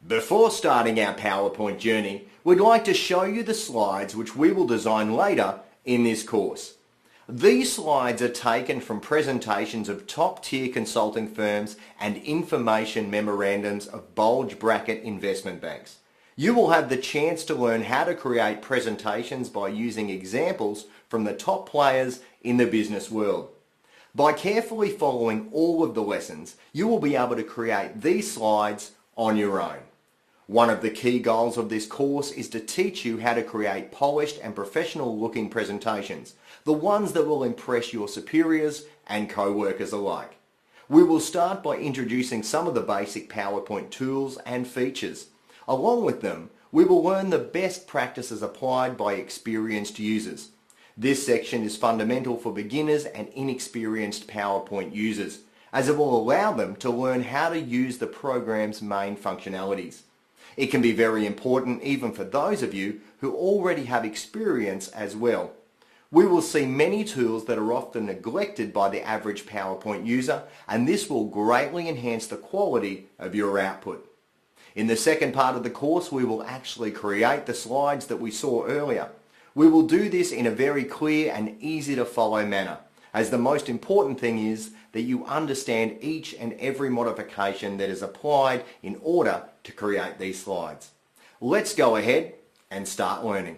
Before starting our PowerPoint journey, we'd like to show you the slides which we will design later in this course. These slides are taken from presentations of top-tier consulting firms and information memorandums of bulge bracket investment banks. You will have the chance to learn how to create presentations by using examples from the top players in the business world. By carefully following all of the lessons, you will be able to create these slides on your own. One of the key goals of this course is to teach you how to create polished and professional looking presentations, the ones that will impress your superiors and co-workers alike. We will start by introducing some of the basic PowerPoint tools and features. Along with them, we will learn the best practices applied by experienced users. This section is fundamental for beginners and inexperienced PowerPoint users, as it will allow them to learn how to use the program's main functionalities. It can be very important even for those of you who already have experience as well. We will see many tools that are often neglected by the average PowerPoint user, and this will greatly enhance the quality of your output. In the second part of the course, we will actually create the slides that we saw earlier. We will do this in a very clear and easy to follow manner, as the most important thing is that you understand each and every modification that is applied in order to create these slides. Let's go ahead and start learning.